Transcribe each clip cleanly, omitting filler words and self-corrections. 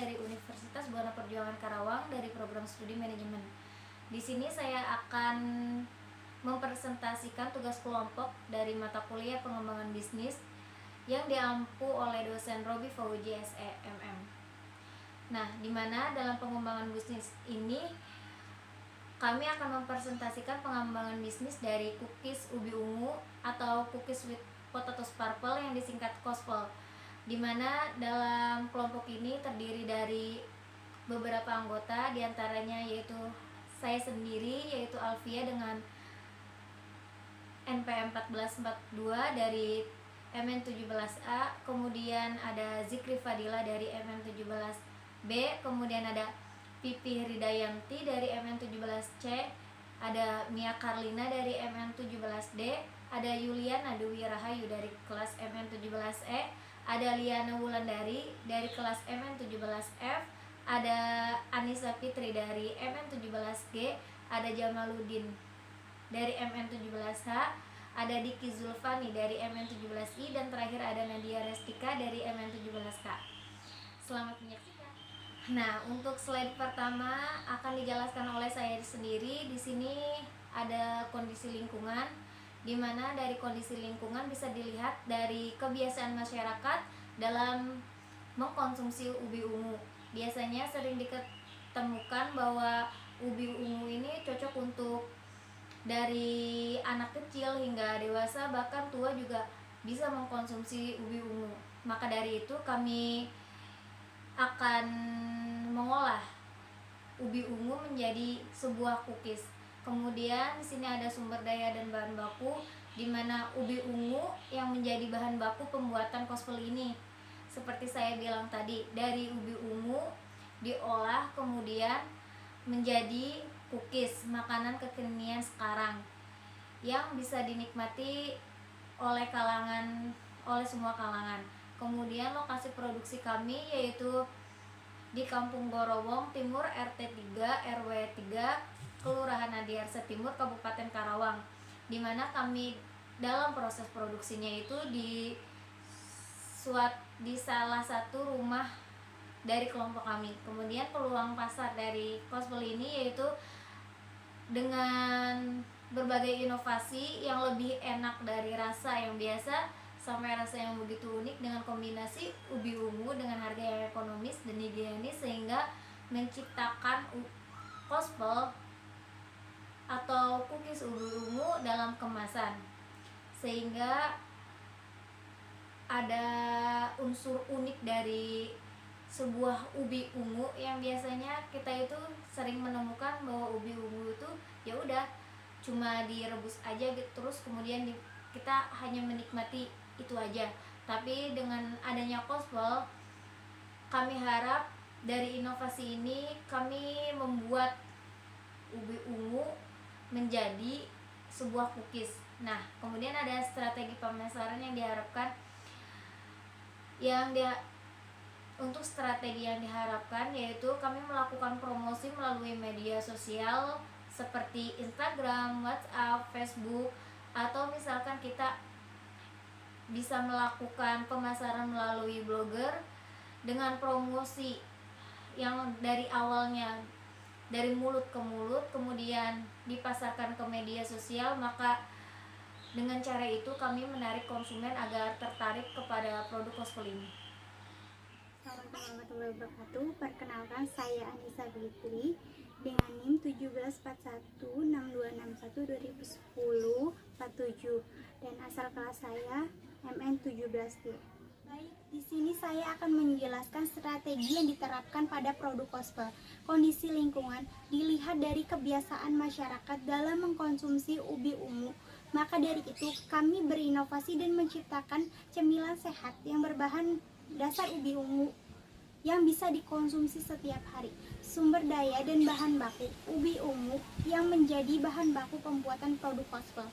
dari Universitas Buana Perjuangan Karawang dari program studi manajemen. Di sini saya akan mempresentasikan tugas kelompok dari mata kuliah pengembangan bisnis yang diampu oleh dosen Robi Fauji SEMM. Nah, di mana dalam pengembangan bisnis ini kami akan mempresentasikan pengembangan bisnis dari cookies ubi ungu atau cookies with potato purple yang disingkat COSPL, di mana dalam kelompok ini terdiri dari beberapa anggota, diantaranya yaitu saya sendiri yaitu Alfia dengan NPM 1442 dari MN17A, kemudian ada Zikri Fadila dari MN17B, kemudian ada Pipi Ridayanti dari MN17C, ada Mia Karlina dari MN17D, ada Yuliana Dewi Rahayu dari kelas MN17E, ada Liana Wulandari dari kelas MN17F, ada Anissa Fitri dari MN17G, ada Jamaludin dari MN17H, ada Diki Zulfani dari MN17I, dan terakhir ada Nadia Restika dari MN17K. Selamat menyaksikan. Nah, untuk slide pertama akan dijelaskan oleh saya sendiri. Di sini ada kondisi lingkungan, di mana dari kondisi lingkungan bisa dilihat dari kebiasaan masyarakat dalam mengkonsumsi ubi ungu. Biasanya sering ditemukan bahwa ubi ungu ini cocok untuk dari anak kecil hingga dewasa, bahkan tua juga bisa mengkonsumsi ubi ungu. Maka dari itu kami akan mengolah ubi ungu menjadi sebuah cookies. Kemudian di sini ada sumber daya dan bahan baku, di mana ubi ungu yang menjadi bahan baku pembuatan COSPL ini. Seperti saya bilang tadi, dari ubi ungu diolah kemudian menjadi cookies, makanan kekinian sekarang yang bisa dinikmati oleh semua kalangan. Kemudian lokasi produksi kami yaitu di Kampung Gorowong Timur RT 3 RW 3 Kelurahan Adiarsa Timur Kabupaten Karawang, di mana kami dalam proses produksinya itu di salah satu rumah dari kelompok kami. Kemudian peluang pasar dari COSPL ini yaitu dengan berbagai inovasi yang lebih enak dari rasa yang biasa sampai rasa yang begitu unik, dengan kombinasi ubi ungu dengan harga yang ekonomis dan higienis, sehingga menciptakan COSPL atau cookies ubi ungu dalam kemasan, sehingga ada unsur unik dari sebuah ubi ungu yang biasanya kita itu sering menemukan bahwa ubi ungu itu ya udah cuma direbus aja gitu, terus kemudian kita hanya menikmati itu aja. Tapi dengan adanya COSPL, kami harap dari inovasi ini kami membuat ubi ungu menjadi sebuah cookies. Nah, kemudian ada strategi pemasaran yang diharapkan, untuk strategi yang diharapkan yaitu kami melakukan promosi melalui media sosial seperti Instagram, WhatsApp, Facebook, atau misalkan kita bisa melakukan pemasaran melalui blogger dengan promosi yang dari awalnya dari mulut ke mulut kemudian dipasarkan ke media sosial. Maka dengan cara itu kami menarik konsumen agar tertarik kepada produk COSPL ini. Assalamualaikum warahmatullahi wabarakatuh. Perkenalkan, saya Anissa Fitri dengan NIM 17416261201047 dan asal kelas saya MN17D. Baik, di sini saya akan menjelaskan strategi yang diterapkan pada produk COSPL. Kondisi lingkungan dilihat dari kebiasaan masyarakat dalam mengkonsumsi ubi ungu. Maka dari itu, kami berinovasi dan menciptakan cemilan sehat yang berbahan dasar ubi ungu yang bisa dikonsumsi setiap hari. Sumber daya dan bahan baku ubi ungu yang menjadi bahan baku pembuatan produk COSPL.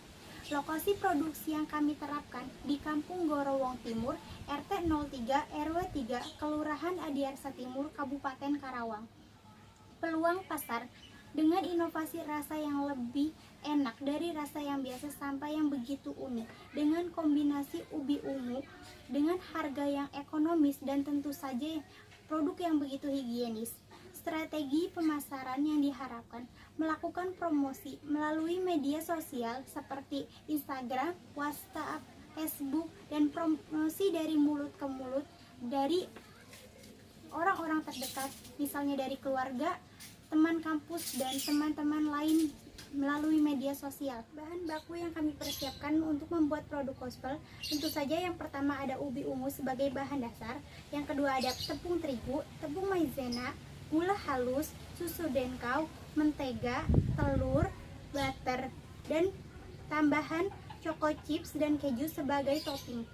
Lokasi produksi yang kami terapkan di Kampung Gorowong Timur, RT 03 RW 3, Kelurahan Adiarsa Timur, Kabupaten Karawang. Peluang pasar dengan inovasi rasa yang lebih enak dari rasa yang biasa sampai yang begitu unik, dengan kombinasi ubi ungu dengan harga yang ekonomis dan tentu saja produk yang begitu higienis. Strategi pemasaran yang diharapkan melakukan promosi melalui media sosial seperti Instagram, WhatsApp, Facebook, dan promosi dari mulut ke mulut dari orang-orang terdekat, misalnya dari keluarga, teman kampus, dan teman-teman lain melalui media sosial. Bahan baku yang kami persiapkan untuk membuat produk gospel tentu saja yang pertama ada ubi ungu sebagai bahan dasar, yang kedua ada tepung terigu, tepung maizena, gula halus, susu denkau, mentega, telur, butter, dan tambahan choco chips dan keju sebagai topping.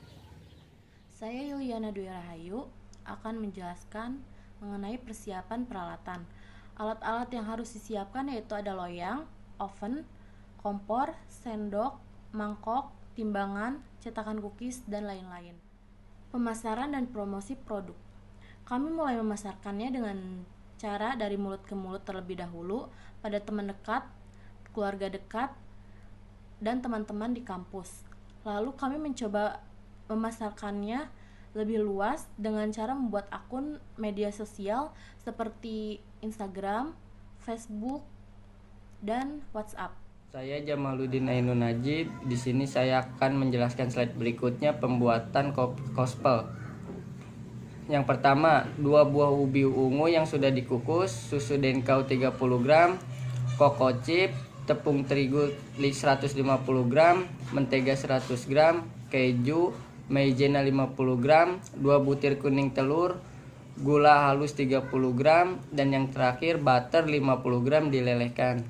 Saya Yuliana Dwi Rahayu akan menjelaskan mengenai persiapan peralatan. Alat-alat yang harus disiapkan yaitu ada loyang, oven, kompor, sendok, mangkok, timbangan, cetakan cookies, dan lain-lain. Pemasaran dan promosi produk. Kami mulai memasarkannya dengan cara dari mulut ke mulut terlebih dahulu pada teman dekat, keluarga dekat, dan teman-teman di kampus. Lalu kami mencoba memasarkannya lebih luas dengan cara membuat akun media sosial seperti Instagram, Facebook, dan WhatsApp. Saya Jamaluddin Ainun Najib. Di sini saya akan menjelaskan slide berikutnya pembuatan gospel. Yang pertama, 2 buah ubi ungu yang sudah dikukus, susu denkau 30 gram, coco chip, tepung terigu 150 gram, mentega 100 gram, keju, maizena 50 gram, 2 butir kuning telur, gula halus 30 gram, dan yang terakhir butter 50 gram dilelehkan.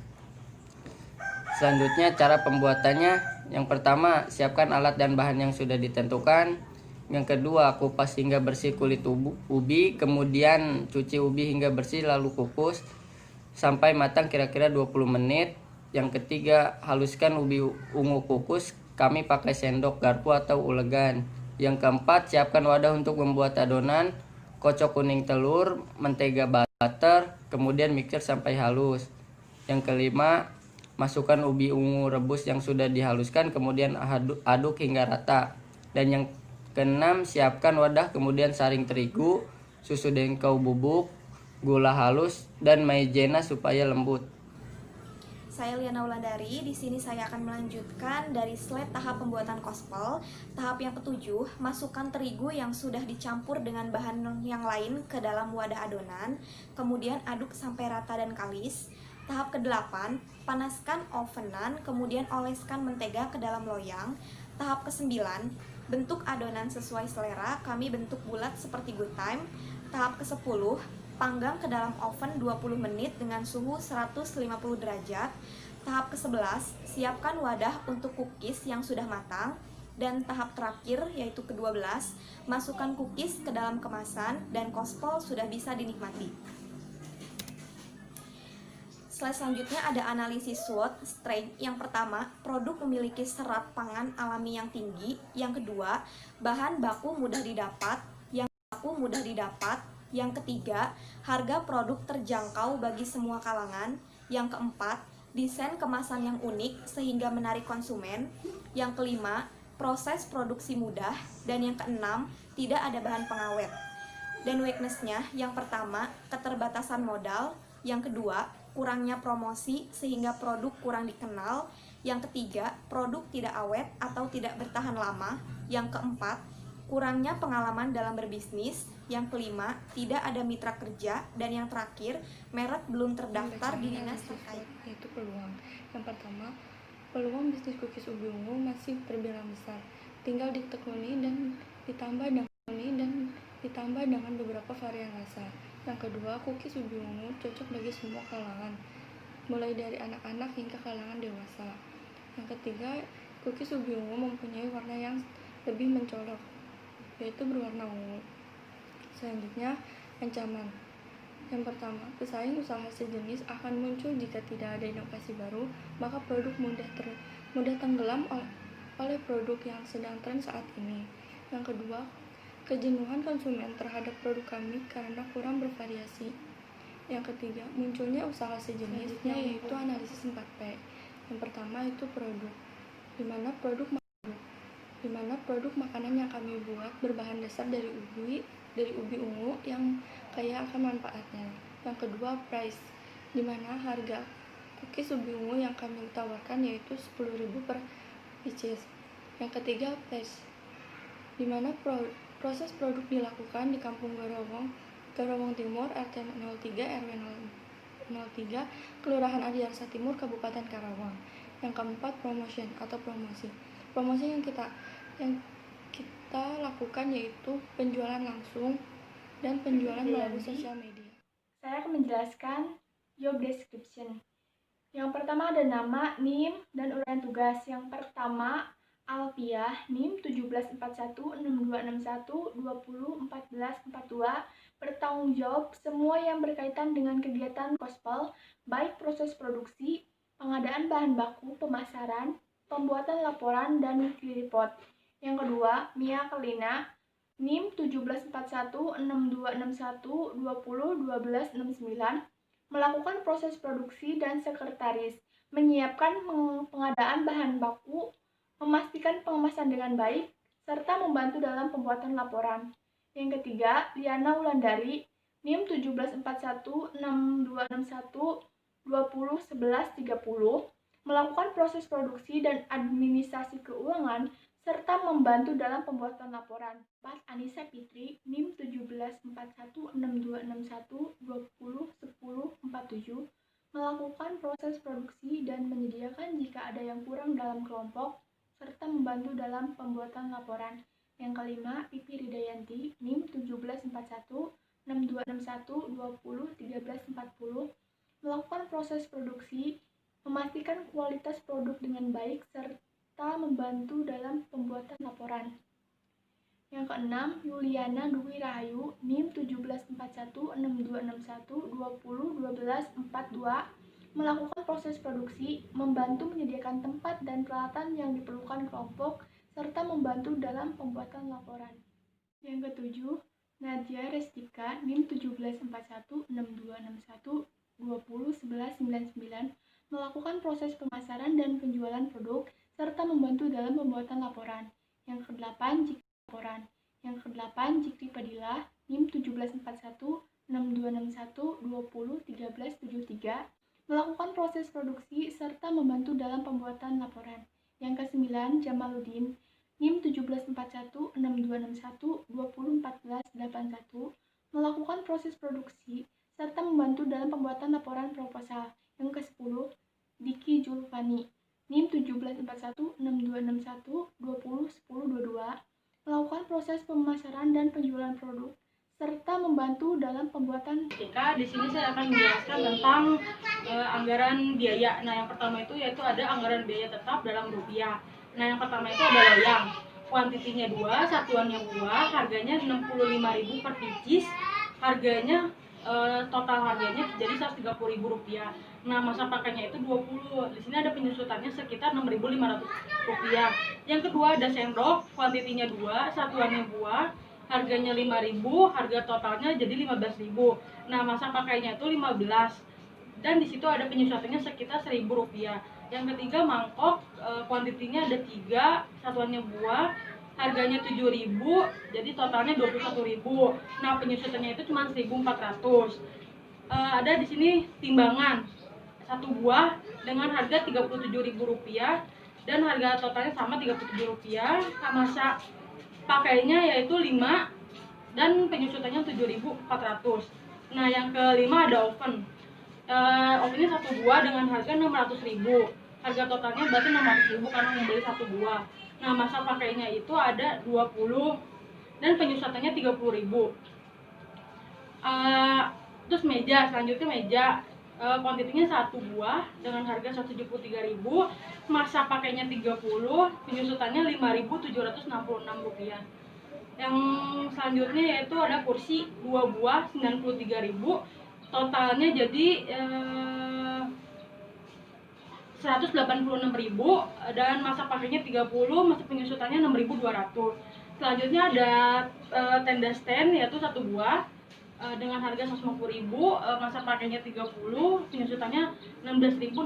Selanjutnya cara pembuatannya, yang pertama siapkan alat dan bahan yang sudah ditentukan. Yang kedua kupas hingga bersih kulit ubi, kemudian cuci ubi hingga bersih lalu kukus sampai matang kira-kira 20 menit. Yang ketiga haluskan ubi ungu kukus, kami pakai sendok garpu atau ulegan. Yang keempat siapkan wadah untuk membuat adonan, kocok kuning telur, mentega butter, kemudian mixer sampai halus. Yang kelima masukkan ubi ungu rebus yang sudah dihaluskan, kemudian aduk hingga rata. Dan yang keenam, siapkan wadah, kemudian saring terigu, susu denkau bubuk, gula halus, dan maizena supaya lembut. Saya Liana Wulandari. Di sini saya akan melanjutkan dari slide tahap pembuatan gospel. Tahap yang ketujuh, masukkan terigu yang sudah dicampur dengan bahan yang lain ke dalam wadah adonan, kemudian aduk sampai rata dan kalis. Tahap ke-8, panaskan ovenan, kemudian oleskan mentega ke dalam loyang. Tahap ke-9, bentuk adonan sesuai selera, kami bentuk bulat seperti good time. Tahap ke-10, panggang ke dalam oven 20 menit dengan suhu 150 derajat. Tahap ke-11, siapkan wadah untuk cookies yang sudah matang. Dan tahap terakhir, yaitu ke-12, masukkan cookies ke dalam kemasan dan gospel sudah bisa dinikmati. Slide selanjutnya ada analisis SWOT strength. Yang pertama, produk memiliki serat pangan alami yang tinggi. Yang kedua, bahan baku mudah didapat. Yang ketiga, harga produk terjangkau bagi semua kalangan. Yang keempat, desain kemasan yang unik sehingga menarik konsumen. Yang kelima, proses produksi mudah. Dan yang keenam, tidak ada bahan pengawet. Dan weakness-nya, yang pertama, keterbatasan modal. Yang kedua, kurangnya promosi sehingga produk kurang dikenal. Yang ketiga, produk tidak awet atau tidak bertahan lama. Yang keempat, kurangnya pengalaman dalam berbisnis. Yang kelima, tidak ada mitra kerja. Dan yang terakhir, merek belum terdaftar di dinas terkait. Yaitu peluang. Yang pertama, peluang bisnis cookies ubi ungu masih terbilang besar. Tinggal ditekuni dan ditambah dengan beberapa varian rasa. Yang kedua, cookies ubi ungu cocok bagi semua kalangan, mulai dari anak-anak hingga kalangan dewasa. Yang ketiga, cookies ubi ungu mempunyai warna yang lebih mencolok, yaitu berwarna ungu. Selanjutnya, ancaman. Yang pertama, pesaing usaha sejenis akan muncul jika tidak ada inovasi baru, maka produk mudah tenggelam oleh produk yang sedang tren saat ini. Yang kedua, kejenuhan konsumen terhadap produk kami karena kurang bervariasi. Yang ketiga, munculnya usaha sejenisnya, yaitu analisis 4P. Yang pertama itu produk, di mana produk makanan yang kami buat berbahan dasar dari ubi ungu yang kaya akan manfaatnya. Yang kedua, price, di mana harga cookies ubi ungu yang kami tawarkan yaitu 10.000 per pieces. Yang ketiga, place, di mana proses produk dilakukan di Kampung Garawang Timur, RT 03 RW 03, Kelurahan Adiaksa Timur, Kabupaten Karawang. Yang keempat, promotion atau promosi. Promosi yang kita lakukan yaitu penjualan langsung dan penjualan melalui sosial media. Saya akan menjelaskan job description. Yang pertama ada nama, NIM, dan uraian tugas. Yang pertama, Alpiah, NIM 17416261201442, bertanggung jawab semua yang berkaitan dengan kegiatan Kospel, baik proses produksi, pengadaan bahan baku, pemasaran, pembuatan laporan, dan weekly report. Yang kedua, Mia Kelina, NIM 17416261201269, melakukan proses produksi dan sekretaris, menyiapkan pengadaan bahan baku, memastikan pengemasan dengan baik, serta membantu dalam pembuatan laporan. Yang ketiga, Liana Wulandari, NIM 17416261201130, melakukan proses produksi dan administrasi keuangan, serta membantu dalam pembuatan laporan. 4. Anissa Fitri, NIM 17416261201047, melakukan proses produksi dan menyediakan jika ada yang kurang dalam kelompok, serta membantu dalam pembuatan laporan. Yang kelima, Pipi Ridayanti, NIM 17416261201340, melakukan proses produksi, memastikan kualitas produk dengan baik, serta membantu dalam pembuatan laporan. Yang keenam, Yuliana Dwi Rahayu, NIM 17416261201242, melakukan proses produksi, membantu menyediakan tempat dan peralatan yang diperlukan kelompok, serta membantu dalam pembuatan laporan. Yang ketujuh, Nadia Restika, NIM 17416261201199, melakukan proses pemasaran dan penjualan produk, serta membantu dalam pembuatan laporan. Yang kedelapan, Jikri Laporan. Yang kedelapan, Jikri Padilla, NIM 17416261201373, melakukan proses produksi, serta membantu dalam pembuatan laporan. Yang kesembilan, Jamaluddin, NIM 17416261201481, melakukan proses produksi, serta membantu dalam pembuatan laporan proposal. Yang ke-10, Diki Julfani, NIM 17416261201022, melakukan proses pemasaran dan penjualan produk, serta membantu dalam pembuatan. Ketika di sini saya akan menjelaskan tentang anggaran biaya. Nah, yang pertama itu yaitu ada anggaran biaya tetap dalam rupiah. Nah, yang pertama itu ada loyang. Kuantitinya 2, satuannya buah, harganya 65.000 per pieces. Harganya total harganya jadi 130.000 rupiah. Nah, masa pakainya itu 20. Di sini ada penyusutannya sekitar 6.500 rupiah. Yang kedua ada sendok, kuantitinya 2, satuannya buah, harganya 5.000, harga totalnya jadi 15.000. Nah, masa pakainya itu 15. Dan di situ ada penyusutannya sekitar 1.000 rupiah. Yang ketiga mangkok, kuantitinya ada 3, satuannya buah, harganya 7.000, jadi totalnya 21.000. Nah, penyusutannya itu cuma 1.400. Ada di sini timbangan satu buah dengan harga 37.000 rupiah dan harga totalnya sama 37 rupiah. Masa pakainya yaitu 5 dan penyusutannya 7.400. Nah, yang kelima ada oven. Ovennya satu buah dengan harga 600.000. Harga totalnya berarti 600.000 karena membeli satu buah. Nah, masa pakainya itu ada 20 dan penyusutannya 30.000. Terus meja, selanjutnya meja, kuantitinya satu buah dengan harga 173.000, masa pakainya 30, penyusutannya 5.766 rupiah. Yang selanjutnya yaitu ada kursi 2 buah 93.000, totalnya jadi 186.000 dan masa pakainya 30, masa penyusutannya 6.200. Selanjutnya ada tenda stand yaitu satu buah dengan harga 150.000, masa pakainya 30, penyusutannya 16.666.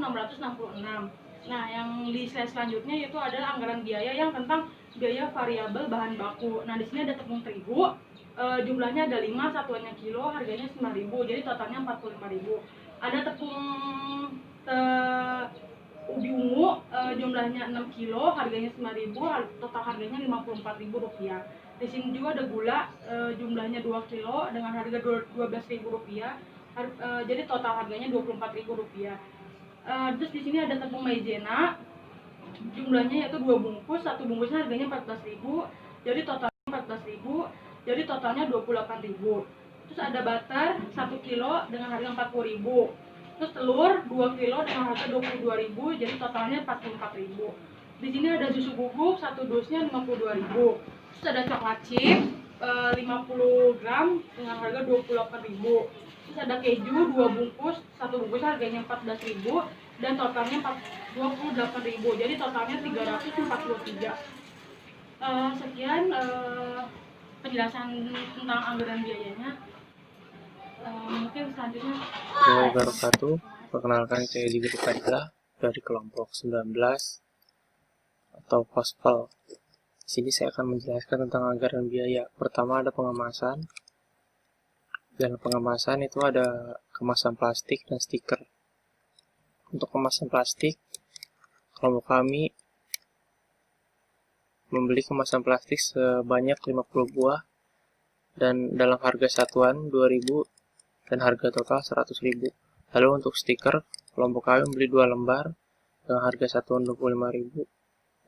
Nah, yang di slide selanjutnya yaitu adalah anggaran biaya yang tentang biaya variabel bahan baku. Nah, di sini ada tepung terigu jumlahnya ada 5, satuannya kilo, harganya 9.000, jadi totalnya 45.000. Ada tepung ubi ungu, jumlahnya 6 kilo, harganya 9.000, total harganya Rp54.000. Di sini juga ada gula, jumlahnya 2 kilo dengan harga Rp12.000, jadi total harganya Rp24.000. Terus di sini ada tepung maizena, jumlahnya yaitu 2 bungkus, satu bungkusnya harganya Rp14.000, jadi totalnya Rp14.000, jadi totalnya Rp28.000. Terus ada butter 1 kilo dengan harga Rp40.000. Terus telur 2 kilo dengan harga Rp22.000, jadi totalnya Rp44.000. Di sini ada susu bubuk 1 dosnya Rp52.000. Terus ada coklat chip 50 gram dengan harga Rp28.000. Terus ada keju 2 bungkus, 1 bungkus harganya Rp14.000 dan totalnya Rp28.000. Jadi totalnya Rp343. Sekian penjelasan tentang anggaran biayanya. Mungkin selanjutnya. Assalamualaikum wabarakatuh. Perkenalkan, saya Diberi Fadila dari kelompok 19 atau Kospel. Di sini saya akan menjelaskan tentang anggaran biaya. Pertama ada pengemasan. Dalam pengemasan itu ada kemasan plastik dan stiker. Untuk kemasan plastik, kelompok kami membeli kemasan plastik sebanyak 50 buah dan dalam harga satuan 2.000 dan harga total 100.000. Lalu untuk stiker, kelompok kami membeli 2 lembar dengan harga satuan 25.000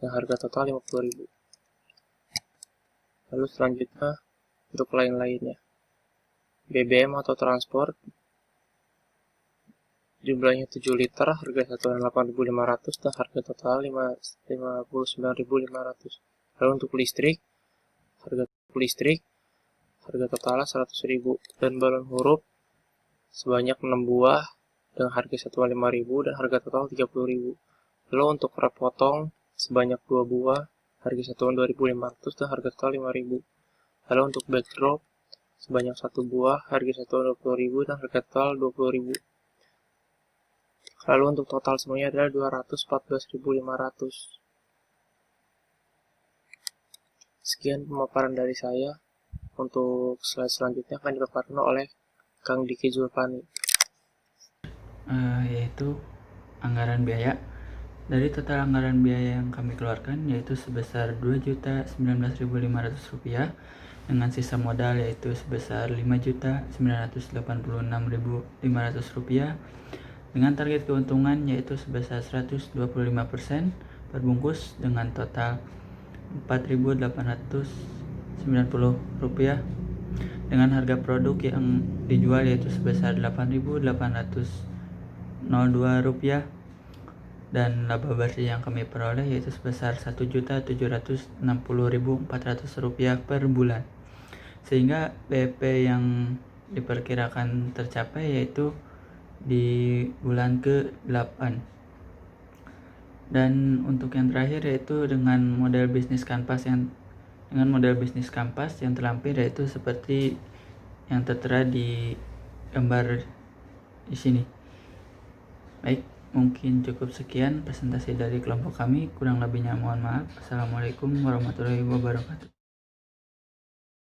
dan harga total 50.000. Lalu selanjutnya untuk lain-lainnya. BBM atau transport, jumlahnya 7 liter, harga satuan 8.500 dan harga total 59.500. Lalu untuk listrik, harga totalnya 100.000 dan balon huruf sebanyak 6 buah dengan harga satuan 5.000 dan harga total 30.000. Lalu untuk rep potong sebanyak 2 buah, harga satuan 2.500 dan harga total 5.000. Lalu untuk backdrop sebanyak 1 buah, harga satuan 20.000 dan harga total 20.000. Lalu untuk total semuanya adalah 214.500. Sekian pemaparan dari saya. Untuk slide selanjutnya akan dipaparkan oleh Kang Diki Zulfani. Yaitu anggaran biaya. Dari total anggaran biaya yang kami keluarkan yaitu sebesar Rp2.019.500 dengan sisa modal yaitu sebesar Rp5.986.500 dengan target keuntungan yaitu sebesar 125% per bungkus dengan total Rp4.890 dengan harga produk yang dijual yaitu sebesar Rp8.802 dan laba bersih yang kami peroleh yaitu sebesar Rp1.760.400 per bulan, sehingga BP yang diperkirakan tercapai yaitu di bulan ke-8. Dan untuk yang terakhir yaitu dengan model bisnis kanvas yang terlampir yaitu seperti yang tertera di gambar di sini. Baik, mungkin cukup sekian presentasi dari kelompok kami. Kurang lebihnya mohon maaf. Assalamualaikum warahmatullahi wabarakatuh.